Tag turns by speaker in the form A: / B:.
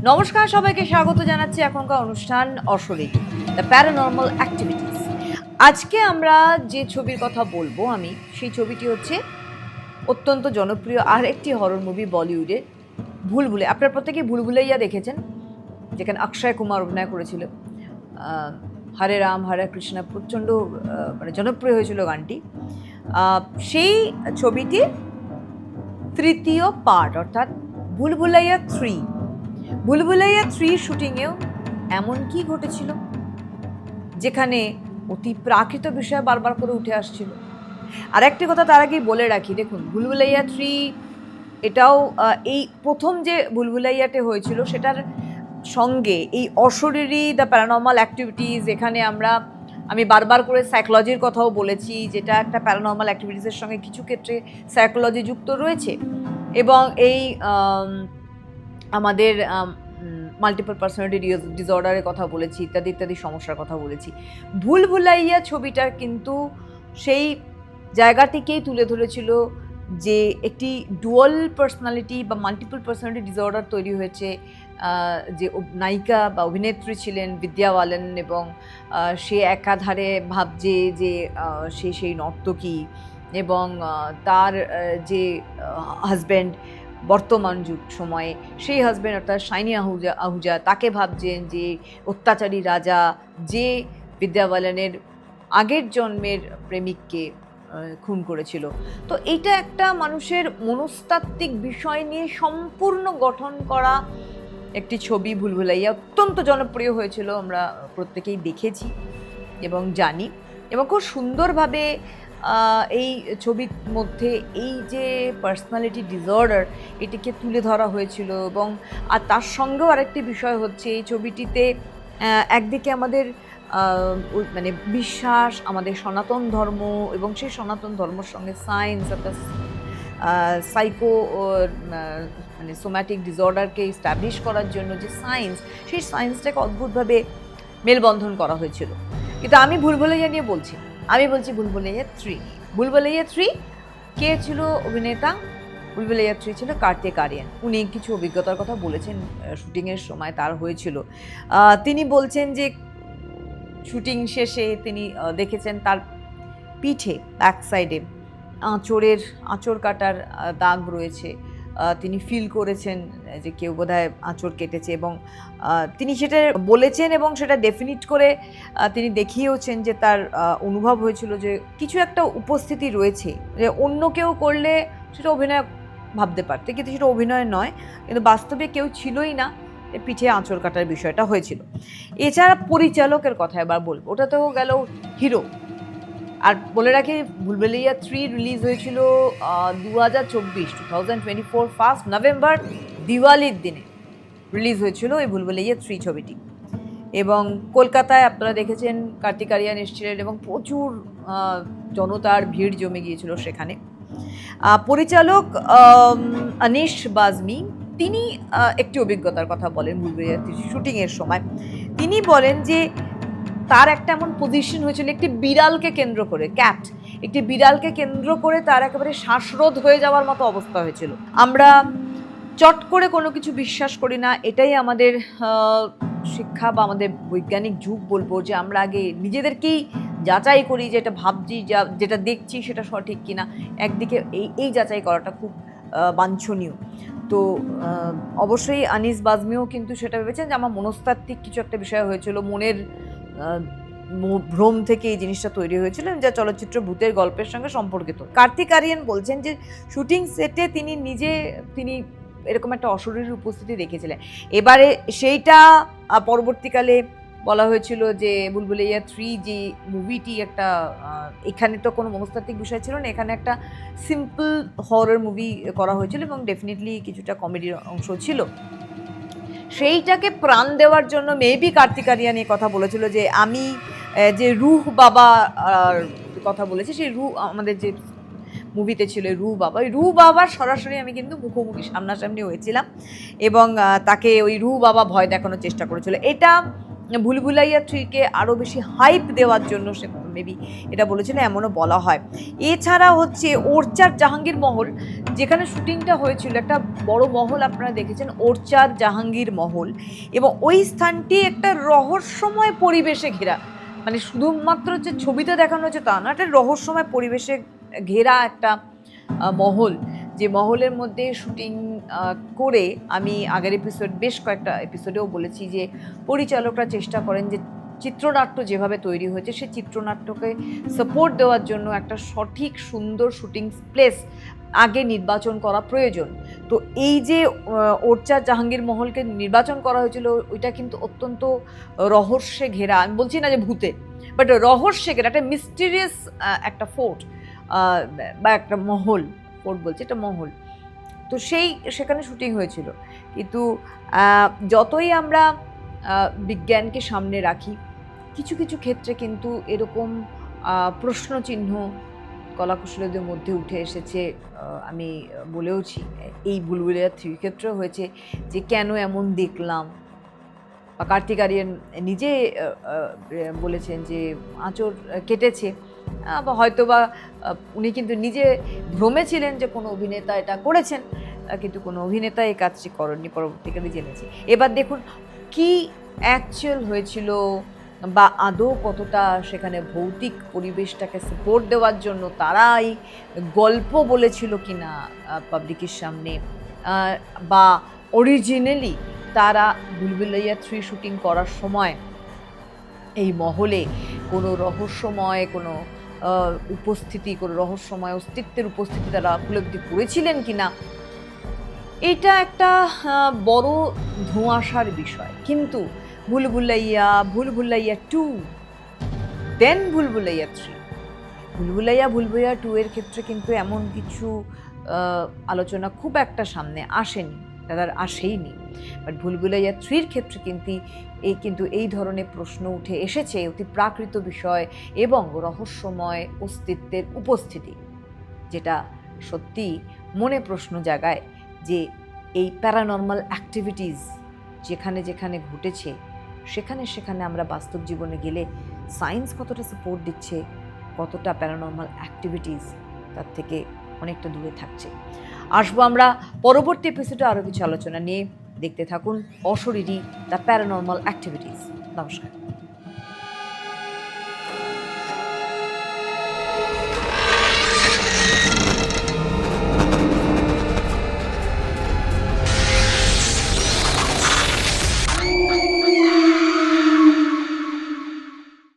A: নমস্কার, সবাইকে স্বাগত জানাচ্ছি এখনকার অনুষ্ঠান অশরীরী, দ্য প্যারানর্মাল অ্যাক্টিভিটিস। আজকে আমরা যে ছবির কথা বলবো সেই ছবিটি হচ্ছে অত্যন্ত জনপ্রিয় আর একটি হরর মুভি বলিউডে, ভুলভুলে। আপনারা প্রত্যেকেই ভুলভুলাইয়া দেখেছেন, যেখানে অক্ষয় কুমার অভিনয় করেছিল। হরে রাম হরে কৃষ্ণ প্রচণ্ড মানে জনপ্রিয় হয়েছিল গানটি। সেই ছবিটির তৃতীয় পার্ট, অর্থাৎ ভুলভুলাইয়া 3। ভুলভুলাইয়া 3 শুটিংয়েও এমন কি ঘটেছিল, যেখানে অতি প্রাকৃত বিষয় বারবার করে উঠে আসছিল। আর একটি কথা তার আগেই বলে রাখি, দেখুন ভুলভুলাইয়া 3 এটাও এই প্রথম যে ভুলভুলাইয়াতে হয়েছিল সেটার সঙ্গে এই অশরীরী দ্য প্যারানর্মাল অ্যাক্টিভিটিস, এখানে আমি বারবার করে সাইকোলজির কথাও বলেছি, যেটা একটা প্যারানর্মাল অ্যাক্টিভিটিসের সঙ্গে কিছু ক্ষেত্রে সাইকোলজি যুক্ত রয়েছে। এবং এই আমাদের মাল্টিপল পার্সোনালিটি ডিসঅর্ডারের কথা বলেছি, ইত্যাদি ইত্যাদি সমস্যার কথা বলেছি। ভুলভুলাইয়া ছবিটার কিন্তু সেই জায়গাটিকেই তুলে ধরেছিল যে একটি ডুয়াল পার্সোনালিটি বা মাল্টিপল পার্সোনালিটি ডিসঅর্ডার তৈরি হয়েছে। যে নায়িকা বা অভিনেত্রী ছিলেন বিদ্যা বালান, এবং সে একাধারে ভাবছে যে সে সেই নর্তকী, এবং তার যে হাজব্যান্ড বর্তমান সময়ে, সেই হাজব্যান্ড অর্থাৎ শাইনি আহুজা তাকে ভাবছেন যে অত্যাচারী রাজা, যে বিদ্যা বালানের আগের জন্মের প্রেমিককে খুন করেছিল। তো এইটা একটা মানুষের মনস্তাত্ত্বিক বিষয় নিয়ে সম্পূর্ণ গঠন করা একটি ছবি ভুলভুলাইয়া। অত্যন্ত জনপ্রিয় হয়েছিল, আমরা প্রত্যেকেই দেখেছি এবং জানি, এবং খুব সুন্দরভাবে এই ছবির মধ্যে এই যে পার্সোনালিটি ডিসঅর্ডার এটিকে তুলে ধরা হয়েছিল। এবং আর তার সঙ্গেও আরেকটি বিষয় হচ্ছে, এই ছবিটিতে একদিকে আমাদের মানে বিশ্বাস, আমাদের সনাতন ধর্ম, এবং সেই সনাতন ধর্মের সঙ্গে সায়েন্স, অর্থাৎ সাইকো মানে সোম্যাটিক ডিসঅর্ডারকে এস্টাবলিশ করার জন্য যে সায়েন্স, সেই সায়েন্সটাকে অদ্ভুতভাবে মেলবন্ধন করা হয়েছিল। কিন্তু আমি ভুলভুলাইয়া নিয়ে বলছি, আমি বলছি ভুলভুলাইয়া 3। ভুলভুলাইয়া 3 কে ছিল অভিনেতা? ভুলভুলাইয়া 3 ছিল কার্তিক আরিয়ান। উনি কিছু অভিজ্ঞতার কথা বলেছেন, শুটিংয়ের সময় তার হয়েছিল। তিনি বলছেন যে শুটিং শেষে তিনি দেখেছেন তার পিঠে ব্যাক সাইডে আঁচড় কাটার দাগ রয়েছে। তিনি ফিল করেছেন যে কেউ বোধহয় আঁচড় কেটেছে, এবং তিনি সেটা বলেছেন, এবং সেটা ডেফিনিট করে তিনি দেখিয়েওছেন যে তার অনুভব হয়েছিল যে কিছু একটা উপস্থিতি রয়েছে, যে অন্য কেউ করলে সেটা অভিনয় ভাবতে পারতে, কিন্তু সেটা অভিনয় নয়, কিন্তু বাস্তবে কেউ ছিলই না, পিঠে আঁচড় কাটার বিষয়টা হয়েছিল। এছাড়া পরিচালকের কথা এবার বলবো, ওটা তো গেল হিরো। আর বলে রাখি, ভুলভুলাইয়া 3 রিলিজ হয়েছিল 2024 ফার্স্ট নভেম্বর, দিওয়ালির দিনে রিলিজ হয়েছিল এই ভুলভুলাইয়া 3 ছবিটি। এবং কলকাতায় আপনারা দেখেছেন কার্তিক আরিয়ান এসেছিলেন, এবং প্রচুর জনতার ভিড় জমে গিয়েছিল সেখানে। পরিচালক আনিশ বাজমি, তিনি একটি অভিজ্ঞতার কথা বলেন ভুলভুলাইয়া 3 শুটিংয়ের সময়। তিনি বলেন যে তার একটা এমন পজিশন হয়েছিল, একটি বিড়ালকে কেন্দ্র করে, একটি বিড়ালকে কেন্দ্র করে তার একেবারে শ্বাসরোধ হয়ে যাওয়ার মতো অবস্থা হয়েছিল। আমরা চট করে কোনো কিছু বিশ্বাস করি না, এটাই আমাদের শিক্ষা বা আমাদের বৈজ্ঞানিক যুগ বলবো, যে আমরা আগে নিজেদেরকেই যাচাই করি যে এটা ভাবছি, যেটা দেখছি সেটা সঠিক কিনা। একদিকে এই যাচাই করাটা খুব বাঞ্ছনীয়। তো অবশ্যই আনিস বাজমিও কিন্তু সেটা ভেবেছেন যে আমার মনস্তাত্ত্বিক কিছু একটা বিষয় হয়েছিল, মনের ভ্রম থেকে এই জিনিসটা তৈরি হয়েছিল, যা চলচ্চিত্র ভূতের গল্পের সঙ্গে সম্পর্কিত। কার্তিক আরিয়ান বলছেন যে শুটিং সেটে তিনি এরকম একটা অশরীরী উপস্থিতি দেখেছিলেন। এবারে সেইটা পরবর্তীকালে বলা হয়েছিল যে ভুলভুলাইয়া 3 যে মুভিটি, একটা এখানে তো কোনো মনস্তাত্ত্বিক বিষয় ছিল না, এখানে একটা সিম্পল হরর মুভি করা হয়েছিল, এবং ডেফিনেটলি কিছুটা কমেডির অংশ ছিল। সেইটাকে প্রাণ দেওয়ার জন্য মেবি কার্তিক আরিয়ান এই কথা বলেছিল যে আমি যে রুহ বাবা কথা বলেছি, সেই রুহ আমাদের যে মুভিতে ছিল রুহ বাবা, ওই রুহ বাবার সরাসরি আমি কিন্তু মুখোমুখি সামনাসামনি হয়েছিলাম, এবং তাকে ওই রুহ বাবা ভয় দেখানোর চেষ্টা করেছিল। এটা ভুলভুলাইয়া 3 কে আরও বেশি হাইপ দেওয়ার জন্য সে মেবি এটা বলেছিল, এমনও বলা হয়। এছাড়া হচ্ছে ওরচার জাহাঙ্গীর মহল, যেখানে শুটিংটা হয়েছিল, একটা বড় মহল আপনারা দেখেছেন, ওরচার জাহাঙ্গীর মহল, এবং ওই স্থানটি একটা রহস্যময় পরিবেশে ঘেরা। মানে শুধুমাত্র যে ছবিতে দেখানো হচ্ছে তা না, একটা রহস্যময় পরিবেশে ঘেরা একটা মহল, যে মহলের মধ্যে শুটিং করে, আমি আগের বেশ কয়েকটা এপিসোডেও বলেছি যে পরিচালকরা চেষ্টা করেন যে চিত্রনাট্য যেভাবে তৈরি হয়েছে সেই চিত্রনাট্যকে সাপোর্ট দেওয়ার জন্য একটা সঠিক সুন্দর শুটিং প্লেস আগে নির্বাচন করা প্রয়োজন। তো এই যে ওরচার জাহাঙ্গীর মহলকে নির্বাচন করা হয়েছিল, ওইটা কিন্তু অত্যন্ত রহস্যে ঘেরা, আমি বলছি না যে ভূতে, বাট রহস্যে ঘেরা একটা মিস্টিরিয়াস একটা ফোর্ট বা একটা মহল, ফোর্ট বলছি, একটা মহল। তো সেখানে শুটিং হয়েছিল। কিন্তু যতই আমরা বিজ্ঞানকে সামনে রাখি, কিছু কিছু ক্ষেত্রে কিন্তু এরকম প্রশ্নচিহ্ন কলাকুশলীদের মধ্যে উঠে এসেছে। আমি বলেওছি, এই বুলবুলিয়া 3 ক্ষেত্রেও হয়েছে যে কেন এমন দেখলাম, বা কার্তিক আরিয়ান নিজে বলেছেন যে আঁচড় কেটেছে, বা হয়তো বা উনি কিন্তু নিজে ভ্রমে ছিলেন যে কোনো অভিনেতা এটা করেছেন, কিন্তু কোনো অভিনেতা এই কাজটি করেননি, পরবর্তীকালে জেনেছি। এবার দেখুন কি অ্যাকচুয়াল হয়েছিল, বা আদৌ কতটা সেখানে ভৌতিক পরিবেশটাকে সাপোর্ট দেওয়ার জন্য তারাই গল্প বলেছিল কিনা পাবলিকের সামনে, বা অরিজিনালি তারা বুলবুলাইয়া 3 শুটিং করার সময় এই মহলে কোনো রহস্যময় কোনো উপস্থিতি, কোনো রহস্যময় অস্তিত্বের উপস্থিতি তারা উপলব্ধি করেছিলেন কিনা, এটা একটা বড় ধোঁয়াশার বিষয়। কিন্তু ভুলভুলাইয়া 2, দেন ভুলভুলাইয়া 3, ভুলভুলাইয়া 2 এর ক্ষেত্রে কিন্তু এমন কিছু আলোচনা খুব একটা সামনে আসেনি, তাদের আসেইনি। বাট ভুলভুলাইয়া 3 ক্ষেত্রে কিন্তু এই ধরনের প্রশ্ন উঠে এসেছে, অতি প্রাকৃত বিষয় এবং রহস্যময় অস্তিত্বের উপস্থিতি, যেটা সত্যি মনে প্রশ্ন জাগায় যে এই প্যারানর্মাল অ্যাক্টিভিটিস যেখানে যেখানে ঘটেছে, সেখানে আমরা বাস্তব জীবনে গেলে সায়েন্স কতটা সাপোর্ট দিচ্ছে, কতটা প্যারানর্মাল অ্যাক্টিভিটিস তার থেকে অনেকটা দূরে থাকছে। আসবো আমরা পরবর্তী এপিসোডে আরও কিছু আলোচনা নিয়ে। দেখতে থাকুন অশরীরী, দ্য প্যারানর্মাল অ্যাক্টিভিটিস। নমস্কার।